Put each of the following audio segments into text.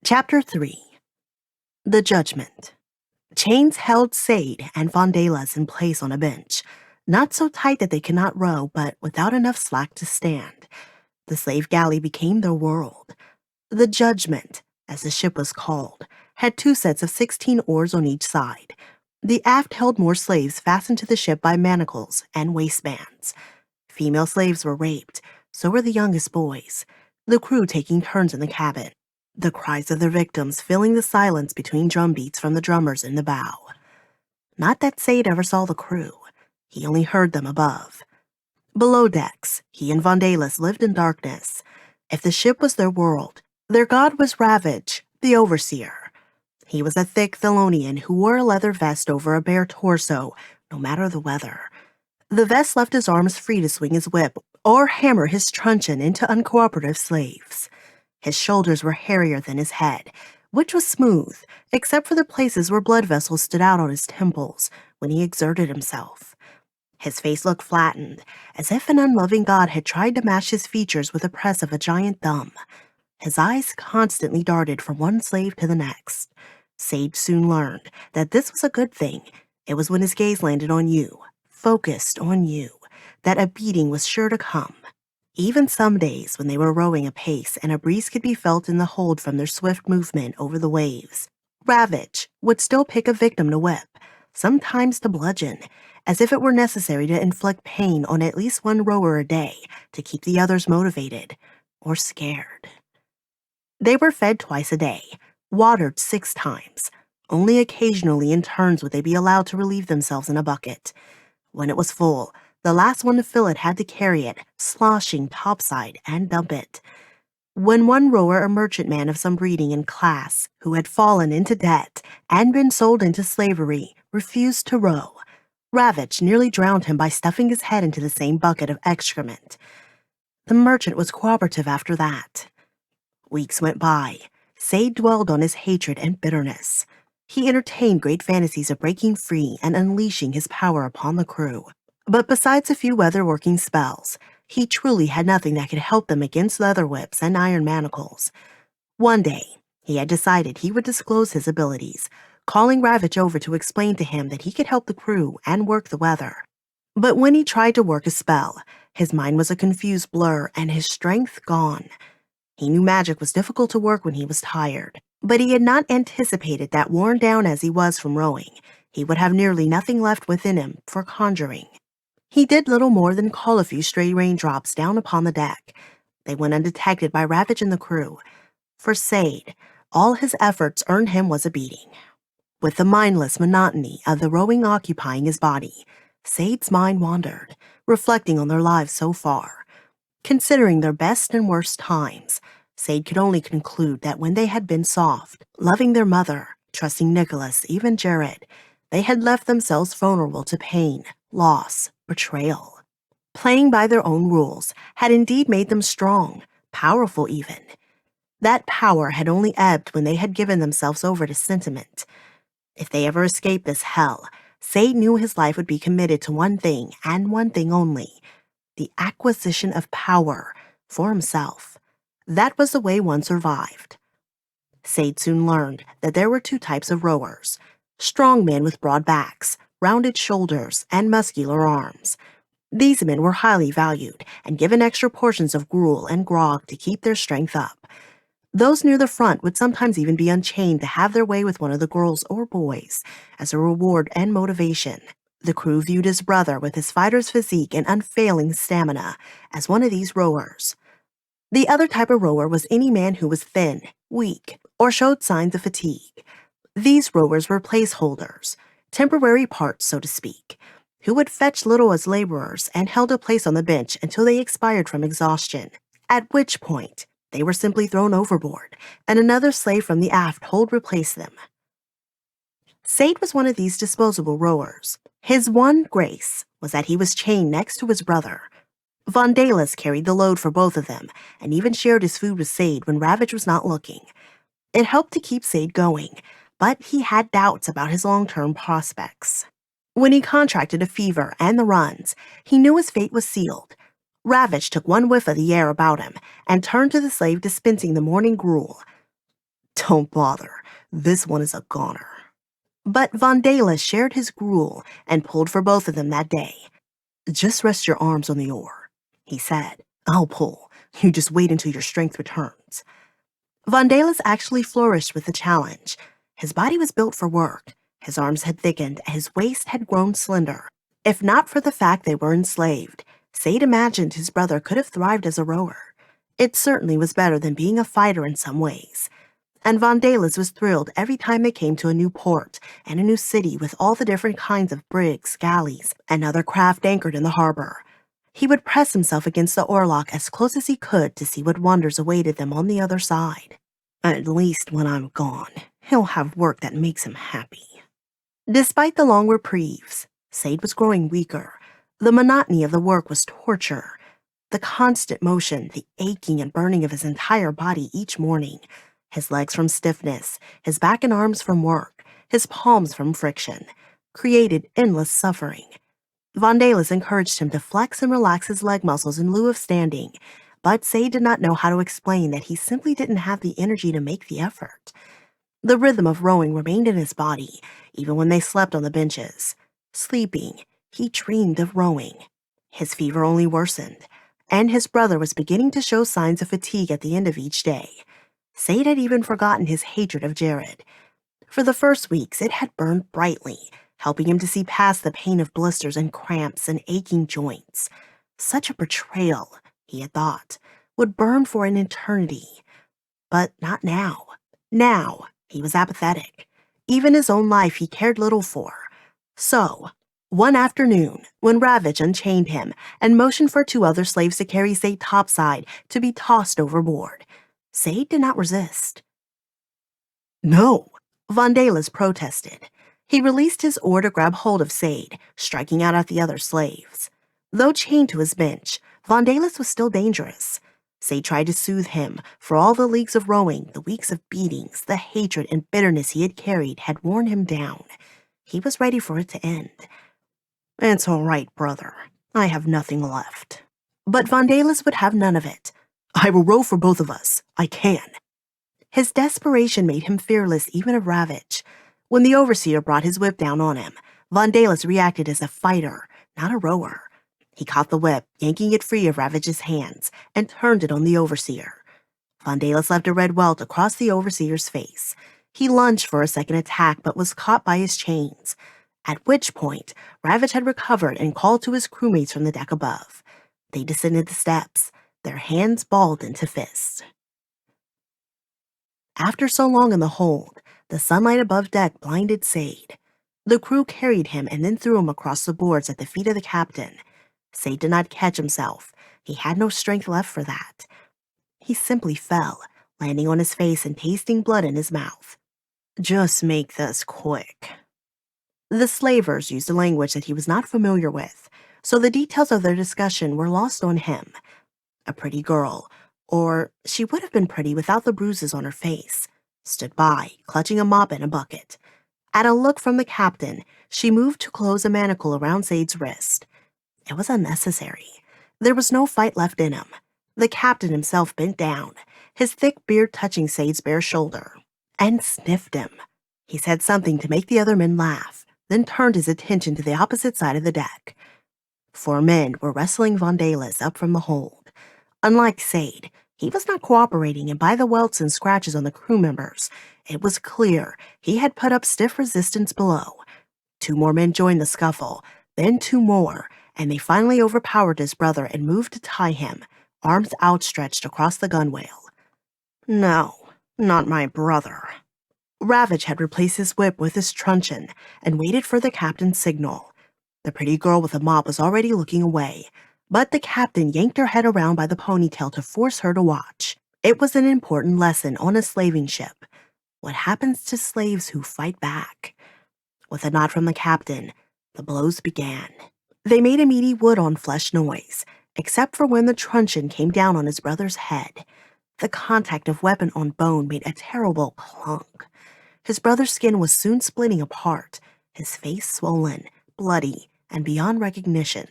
Chapter 3. The Judgment. Chains held Sade and Vondales in place on a bench, not so tight that they could not row, but without enough slack to stand. The slave galley became their world. The Judgment, as the ship was called, had 2 sets of 16 oars on each side. The aft held more slaves fastened to the ship by manacles and waistbands. Female slaves were raped, so were the youngest boys, the crew taking turns in the cabin, the cries of their victims filling the silence between drum beats from the drummers in the bow. Not that Sade ever saw the crew. He only heard them above. Below decks, he and Vondales lived in darkness. If the ship was their world, their god was Ravage, the overseer. He was a thick Thelonian who wore a leather vest over a bare torso, no matter the weather. The vest left his arms free to swing his whip or hammer his truncheon into uncooperative slaves. His shoulders were hairier than his head, which was smooth, except for the places where blood vessels stood out on his temples when he exerted himself. His face looked flattened, as if an unloving god had tried to mash his features with the press of a giant thumb. His eyes constantly darted from one slave to the next. Sade soon learned that this was a good thing. It was when his gaze landed on you, focused on you, that a beating was sure to come. Even some days when they were rowing apace and a breeze could be felt in the hold from their swift movement over the waves, Ravage would still pick a victim to whip, sometimes to bludgeon, as if it were necessary to inflict pain on at least one rower a day to keep the others motivated or scared. They were fed twice a day, watered 6 times. Only occasionally in turns would they be allowed to relieve themselves in a bucket. When it was full, the last one to fill it had to carry it, sloshing topside, and dump it. When one rower, a merchantman of some breeding and class, who had fallen into debt and been sold into slavery, refused to row, Ravage nearly drowned him by stuffing his head into the same bucket of excrement. The merchant was cooperative after that. Weeks went by. Sade dwelled on his hatred and bitterness. He entertained great fantasies of breaking free and unleashing his power upon the crew. But besides a few weather-working spells, he truly had nothing that could help them against leather whips and iron manacles. One day, he had decided he would disclose his abilities, calling Ravage over to explain to him that he could help the crew and work the weather. But when he tried to work a spell, his mind was a confused blur and his strength gone. He knew magic was difficult to work when he was tired, but he had not anticipated that, worn down as he was from rowing, he would have nearly nothing left within him for conjuring. He did little more than call a few stray raindrops down upon the deck. They went undetected by Ravage and the crew. For Sade, all his efforts earned him was a beating. With the mindless monotony of the rowing occupying his body, Sade's mind wandered, reflecting on their lives so far. Considering their best and worst times, Sade could only conclude that when they had been soft, loving their mother, trusting Nicholas, even Jared, they had left themselves vulnerable to pain, loss, betrayal. Playing by their own rules had indeed made them strong, powerful even. That power had only ebbed when they had given themselves over to sentiment. If they ever escaped this hell, Sade knew his life would be committed to one thing and one thing only: the acquisition of power for himself. That was the way one survived. Sade soon learned that there were 2 types of rowers: strong men with broad backs, rounded shoulders, and muscular arms. These men were highly valued and given extra portions of gruel and grog to keep their strength up. Those near the front would sometimes even be unchained to have their way with one of the girls or boys as a reward and motivation. The crew viewed his brother, with his fighter's physique and unfailing stamina, as one of these rowers. The other type of rower was any man who was thin, weak, or showed signs of fatigue. These rowers were placeholders, temporary parts, so to speak, who would fetch little as laborers and held a place on the bench until they expired from exhaustion, at which point they were simply thrown overboard, and another slave from the aft hold replaced them. Sade was one of these disposable rowers. His one grace was that he was chained next to his brother. Vondales carried the load for both of them, and even shared his food with Sade when Ravage was not looking. It helped to keep Sade going, but he had doubts about his long-term prospects. When he contracted a fever and the runs, he knew his fate was sealed. Ravage took one whiff of the air about him and turned to the slave dispensing the morning gruel. Don't bother. This one is a goner. But Vondales shared his gruel and pulled for both of them that day. Just rest your arms on the oar, he said. I'll pull. You just wait until your strength returns. Vondales actually flourished with the challenge. His body was built for work. His arms had thickened, and his waist had grown slender. If not for the fact they were enslaved, Sade imagined his brother could have thrived as a rower. It certainly was better than being a fighter in some ways. And Vondales was thrilled every time they came to a new port and a new city with all the different kinds of brigs, galleys, and other craft anchored in the harbor. He would press himself against the oarlock as close as he could to see what wonders awaited them on the other side. At least when I'm gone, he'll have work that makes him happy. Despite the long reprieves, Sade was growing weaker. The monotony of the work was torture. The constant motion, the aching and burning of his entire body each morning, his legs from stiffness, his back and arms from work, his palms from friction, created endless suffering. Vondales encouraged him to flex and relax his leg muscles in lieu of standing, but Sade did not know how to explain that he simply didn't have the energy to make the effort. The rhythm of rowing remained in his body, even when they slept on the benches. Sleeping, he dreamed of rowing. His fever only worsened, and his brother was beginning to show signs of fatigue at the end of each day. Sade had even forgotten his hatred of Jared. For the first weeks, it had burned brightly, helping him to see past the pain of blisters and cramps and aching joints. Such a betrayal, he had thought, would burn for an eternity. But not now. Now, he was apathetic. Even his own life he cared little for. So, one afternoon, when Ravage unchained him and motioned for two other slaves to carry Sade topside to be tossed overboard, Sade did not resist. No, Vondales protested. He released his oar to grab hold of Sade, striking out at the other slaves. Though chained to his bench, Vondales was still dangerous. Sade tried to soothe him, for all the leagues of rowing, the weeks of beatings, the hatred and bitterness he had carried had worn him down. He was ready for it to end. It's all right, brother. I have nothing left. But Vondales would have none of it. I will row for both of us. I can. His desperation made him fearless even of Ravage. When the overseer brought his whip down on him, Vondales reacted as a fighter, not a rower. He caught the whip, yanking it free of Ravage's hands, and turned it on the overseer. Vondales left a red welt across the overseer's face. He lunged for a second attack, but was caught by his chains, at which point Ravage had recovered and called to his crewmates from the deck above. They descended the steps, their hands balled into fists. After so long in the hold, the sunlight above deck blinded Sade. The crew carried him and then threw him across the boards at the feet of the captain. Sade did not catch himself. He had no strength left for that. He simply fell, landing on his face and tasting blood in his mouth. Just make this quick. The slavers used a language that he was not familiar with, so the details of their discussion were lost on him. A pretty girl, or she would have been pretty without the bruises on her face, stood by, clutching a mop and a bucket. At a look from the captain, she moved to close a manacle around Sade's wrist. It was unnecessary. There was no fight left in him. The captain himself bent down, his thick beard touching Sade's bare shoulder, and sniffed him. He said something to make the other men laugh, then turned his attention to the opposite side of the deck. 4 men were wrestling Vondales up from the hold. Unlike Sade, he was not cooperating, and by the welts and scratches on the crew members, it was clear he had put up stiff resistance below. 2 more men joined the scuffle, then 2 more, and they finally overpowered his brother and moved to tie him, arms outstretched across the gunwale. No, not my brother. Ravage had replaced his whip with his truncheon and waited for the captain's signal. The pretty girl with the mop was already looking away, but the captain yanked her head around by the ponytail to force her to watch. It was an important lesson on a slaving ship. What happens to slaves who fight back? With a nod from the captain, the blows began. They made a meaty wood-on-flesh noise, except for when the truncheon came down on his brother's head. The contact of weapon on bone made a terrible clunk. His brother's skin was soon splitting apart, his face swollen, bloody, and beyond recognition.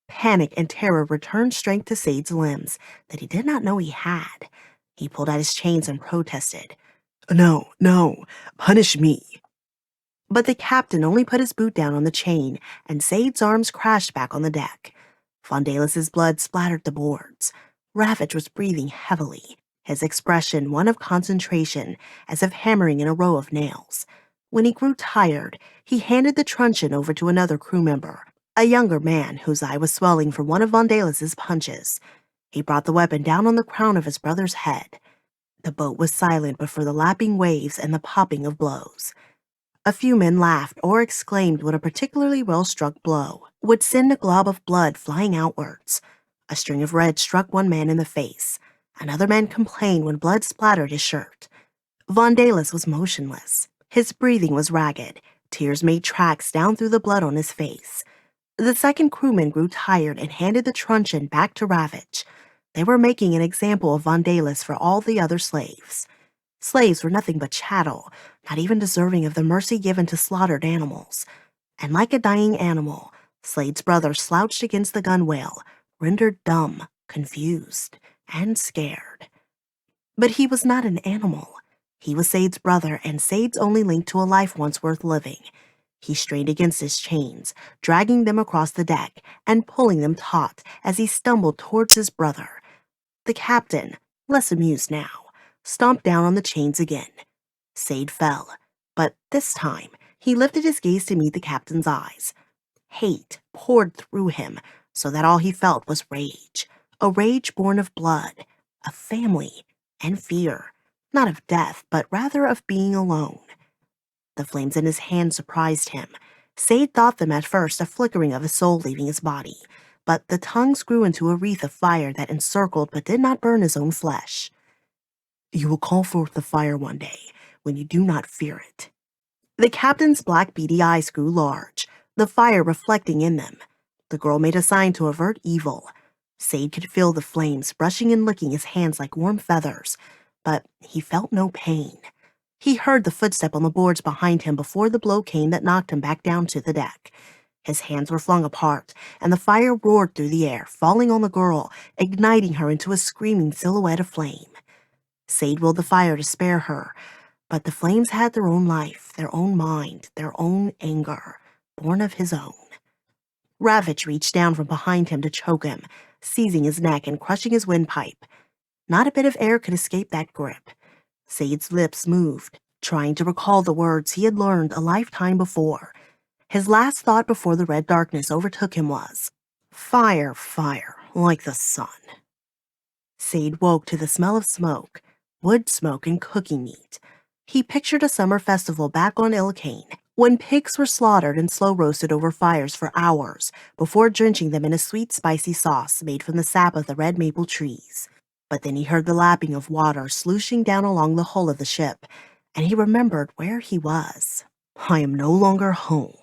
Panic and terror returned strength to Sade's limbs that he did not know he had. He pulled at his chains and protested. No, no, punish me. But the captain only put his boot down on the chain, and Sade's arms crashed back on the deck. Vondalis' blood splattered the boards. Ravage was breathing heavily, his expression one of concentration, as if hammering in a row of nails. When he grew tired, he handed the truncheon over to another crew member, a younger man whose eye was swelling from one of Vondalis' punches. He brought the weapon down on the crown of his brother's head. The boat was silent but for the lapping waves and the popping of blows. A few men laughed or exclaimed when a particularly well-struck blow would send a glob of blood flying outwards. A string of red struck one man in the face. Another man complained when blood splattered his shirt. Vondalis was motionless. His breathing was ragged. Tears made tracks down through the blood on his face. The second crewman grew tired and handed the truncheon back to Ravage. They were making an example of Vondalis for all the other slaves. Slaves were nothing but chattel, not even deserving of the mercy given to slaughtered animals. And like a dying animal, Slade's brother slouched against the gunwale, rendered dumb, confused, and scared. But he was not an animal. He was Sade's brother and Sade's only link to a life once worth living. He strained against his chains, dragging them across the deck and pulling them taut as he stumbled towards his brother. The captain, less amused now, stomped down on the chains again. Sade fell, but this time he lifted his gaze to meet the captain's eyes. Hate poured through him, so that all he felt was rage, a rage born of blood, of family, and fear, not of death, but rather of being alone. The flames in his hand surprised him. Sade thought them at first a flickering of his soul leaving his body, but the tongues grew into a wreath of fire that encircled but did not burn his own flesh. You will call forth the fire one day, when you do not fear it. The captain's black beady eyes grew large, the fire reflecting in them. The girl made a sign to avert evil. Sade could feel the flames brushing and licking his hands like warm feathers, but he felt no pain. He heard the footstep on the boards behind him before the blow came that knocked him back down to the deck. His hands were flung apart, and the fire roared through the air, falling on the girl, igniting her into a screaming silhouette of flame. Sade willed the fire to spare her, but the flames had their own life, their own mind, their own anger, born of his own. Ravage reached down from behind him to choke him, seizing his neck and crushing his windpipe. Not a bit of air could escape that grip. Sade's lips moved, trying to recall the words he had learned a lifetime before. His last thought before the red darkness overtook him was, "Fire, fire, like the sun." Sade woke to the smell of smoke, wood smoke and cooking meat. He pictured a summer festival back on Ilkane, when pigs were slaughtered and slow-roasted over fires for hours before drenching them in a sweet, spicy sauce made from the sap of the red maple trees. But then he heard the lapping of water slooshing down along the hull of the ship, and he remembered where he was. I am no longer home.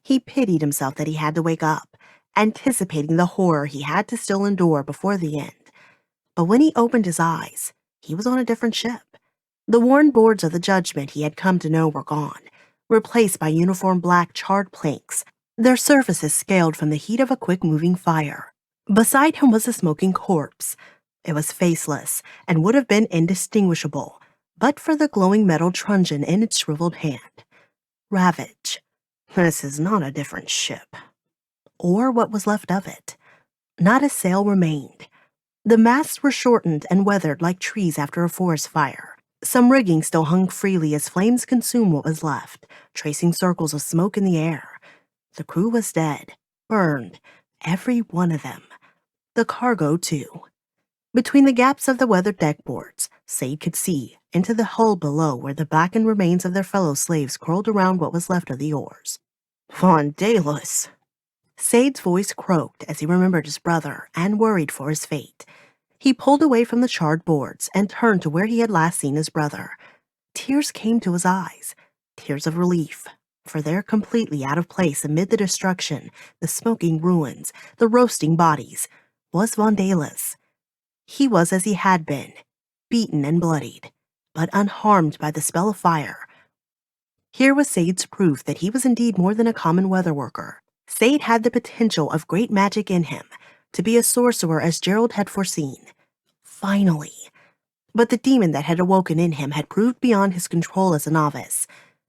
He pitied himself that he had to wake up, anticipating the horror he had to still endure before the end. But when he opened his eyes, he was on a different ship. The worn boards of the Judgment he had come to know were gone, replaced by uniform black charred planks, their surfaces scaled from the heat of a quick-moving fire. Beside him was a smoking corpse. It was faceless and would have been indistinguishable, but for the glowing metal truncheon in its shriveled hand. Ravage. This is not a different ship. Or what was left of it. Not a sail remained. The masts were shortened and weathered like trees after a forest fire. Some rigging still hung freely as flames consumed what was left, tracing circles of smoke in the air. The crew was dead, burned, every one of them. The cargo, too. Between the gaps of the weathered deckboards, Sade could see into the hull below where the blackened remains of their fellow slaves curled around what was left of the oars. Vondales! Sade's voice croaked as he remembered his brother and worried for his fate. He pulled away from the charred boards and turned to where he had last seen his brother. Tears came to his eyes, tears of relief, for there completely out of place amid the destruction, the smoking ruins, the roasting bodies, was Vondales. He was as he had been, beaten and bloodied, but unharmed by the spell of fire. Here was Sade's proof that he was indeed more than a common weather worker. Sade had the potential of great magic in him, to be a sorcerer as Gerald had foreseen. Finally. But the demon that had awoken in him had proved beyond his control as a novice.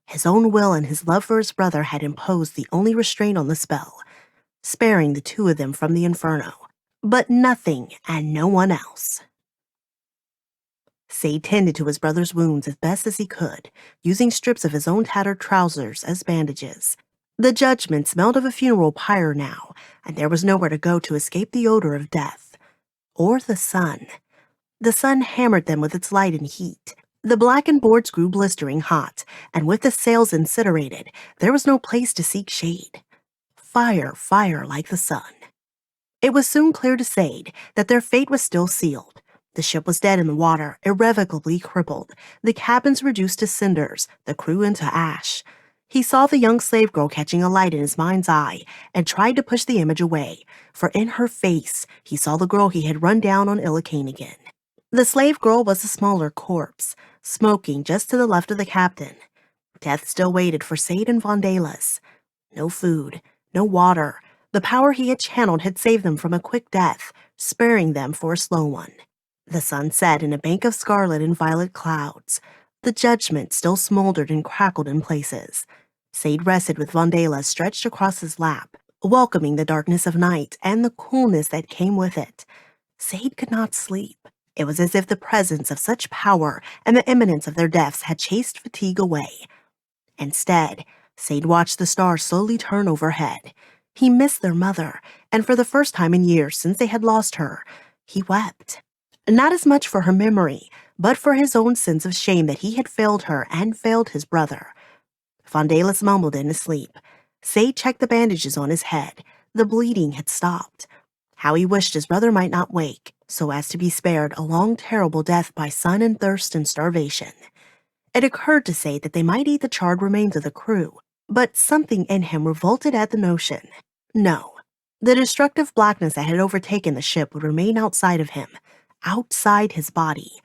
His own will and his love for his brother had imposed the only restraint on the spell, sparing the two of them from the inferno, but nothing and no one else. Sade tended to his brother's wounds as best as he could, using strips of his own tattered trousers as bandages. The judgment smelled of a funeral pyre now, and there was nowhere to go to escape the odor of death. Or the sun. The sun hammered them with its light and heat. The blackened boards grew blistering hot, and with the sails incinerated, there was no place to seek shade. Fire, fire like the sun. It was soon clear to Sade that their fate was still sealed. The ship was dead in the water, irrevocably crippled, the cabins reduced to cinders, the crew into ash. He saw the young slave girl catching a light in his mind's eye and tried to push the image away, for in her face he saw the girl he had run down on Illicane again. The slave girl was a smaller corpse, smoking just to the left of the captain. Death still waited for Sade and Vondales. No food, no water. The power he had channeled had saved them from a quick death, sparing them for a slow one. The sun set in a bank of scarlet and violet clouds. The judgment still smoldered and crackled in places. Sade rested with Vondales stretched across his lap, welcoming the darkness of night and the coolness that came with it. Sade could not sleep. It was as if the presence of such power and the imminence of their deaths had chased fatigue away. Instead, Sade watched the stars slowly turn overhead. He missed their mother, and for the first time in years since they had lost her, he wept. Not as much for her memory, but for his own sense of shame that he had failed her and failed his brother. Vondales mumbled in his sleep. Sade checked the bandages on his head. The bleeding had stopped. How he wished his brother might not wake, so as to be spared a long, terrible death by sun and thirst and starvation. It occurred to Sade that they might eat the charred remains of the crew, but something in him revolted at the notion. No, the destructive blackness that had overtaken the ship would remain outside of him, outside his body.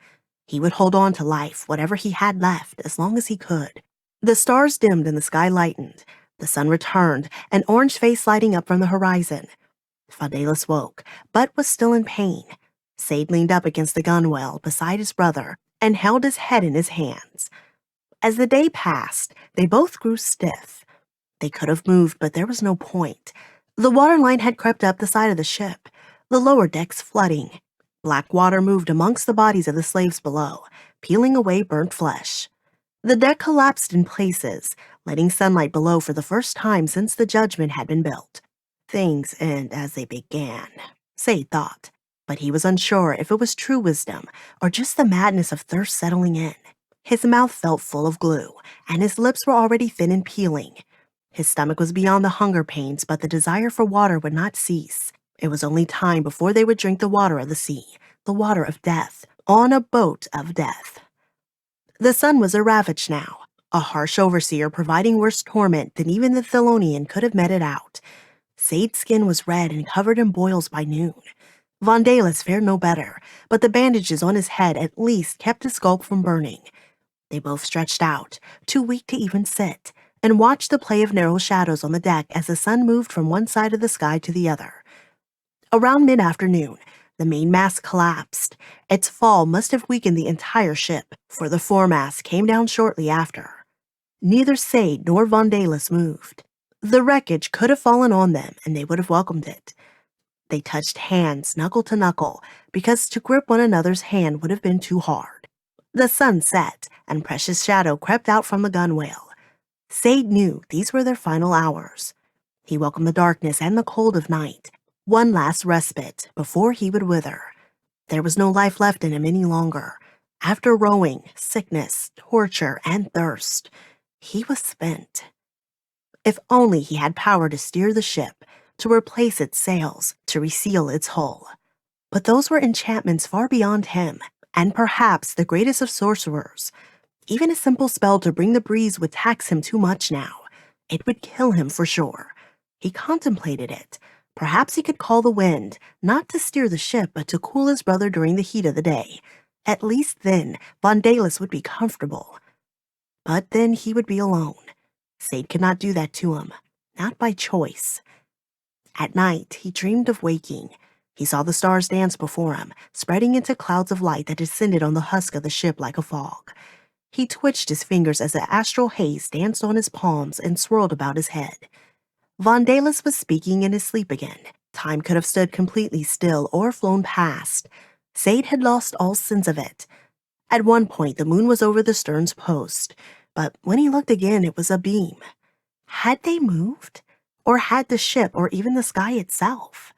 He would hold on to life, whatever he had left, as long as he could. The stars dimmed and the sky lightened. The sun returned, an orange face lighting up from the horizon. Vondales woke, but was still in pain. Sade leaned up against the gunwale beside his brother and held his head in his hands. As the day passed, they both grew stiff. They could have moved, but there was no point. The waterline had crept up the side of the ship, the lower decks flooding. Black water moved amongst the bodies of the slaves below, peeling away burnt flesh. The deck collapsed in places, letting sunlight below for the first time since the judgment had been built. Things end as they began, Sade thought, but he was unsure if it was true wisdom or just the madness of thirst settling in. His mouth felt full of glue, and his lips were already thin and peeling. His stomach was beyond the hunger pains, but the desire for water would not cease. It was only time before they would drink the water of the sea, the water of death, on a boat of death. The sun was a ravage now, a harsh overseer providing worse torment than even the Thelonian could have meted out. Sade's skin was red and covered in boils by noon. Vondales fared no better, but the bandages on his head at least kept his scalp from burning. They both stretched out, too weak to even sit, and watched the play of narrow shadows on the deck as the sun moved from one side of the sky to the other. Around mid-afternoon, the mainmast collapsed. Its fall must have weakened the entire ship, for the foremast came down shortly after. Neither Sade nor Vondales moved. The wreckage could have fallen on them, and they would have welcomed it. They touched hands, knuckle to knuckle, because to grip one another's hand would have been too hard. The sun set, and Precious Shadow crept out from the gunwale. Sade knew these were their final hours. He welcomed the darkness and the cold of night, one last respite before he would wither. There was no life left in him any longer. After rowing, sickness, torture, and thirst, he was spent. If only he had power to steer the ship, to replace its sails, to reseal its hull. But those were enchantments far beyond him, and perhaps the greatest of sorcerers. Even a simple spell to bring the breeze would tax him too much now. It would kill him for sure. He contemplated it. Perhaps he could call the wind, not to steer the ship, but to cool his brother during the heat of the day. At least then, Vondales would be comfortable. But then he would be alone. Sade could not do that to him, not by choice. At night, he dreamed of waking. He saw the stars dance before him, spreading into clouds of light that descended on the husk of the ship like a fog. He twitched his fingers as the astral haze danced on his palms and swirled about his head. Vondales was speaking in his sleep again. Time could have stood completely still or flown past. Sade had lost all sense of it. At one point, the moon was over the stern's post, but when he looked again, it was abeam. Had they moved? Or had the ship or even the sky itself?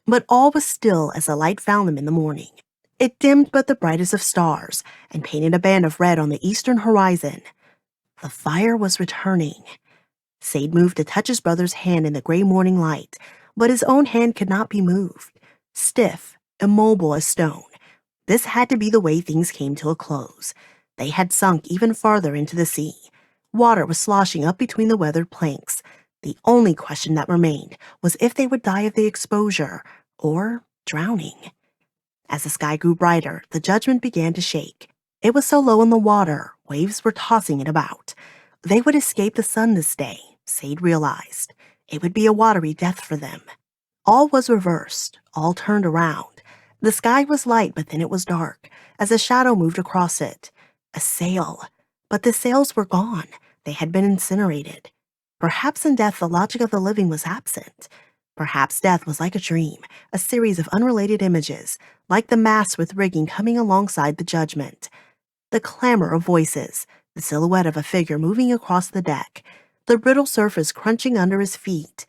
But all was still as the light found them in the morning. It dimmed but the brightest of stars and painted a band of red on the eastern horizon. The fire was returning. Sade moved to touch his brother's hand in the gray morning light, but his own hand could not be moved. Stiff, immobile as stone. This had to be the way things came to a close. They had sunk even farther into the sea. Water was sloshing up between the weathered planks. The only question that remained was if they would die of the exposure or drowning. As the sky grew brighter, the judgment began to shake. It was so low in the water, waves were tossing it about. They would escape the sun this day, Sade realized. It would be a watery death for them. All was reversed, all turned around. The sky was light, but then it was dark, as a shadow moved across it. A sail. But the sails were gone. They had been incinerated. Perhaps in death the logic of the living was absent. Perhaps death was like a dream, a series of unrelated images, like the masts with rigging coming alongside the judgment. The clamor of voices, the silhouette of a figure moving across the deck, the brittle surface crunching under his feet.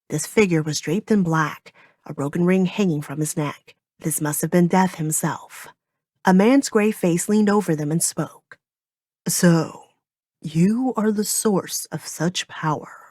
This figure was draped in black, a broken ring hanging from his neck. This must have been Death himself. A man's gray face leaned over them and spoke. "So, you are the source of such power."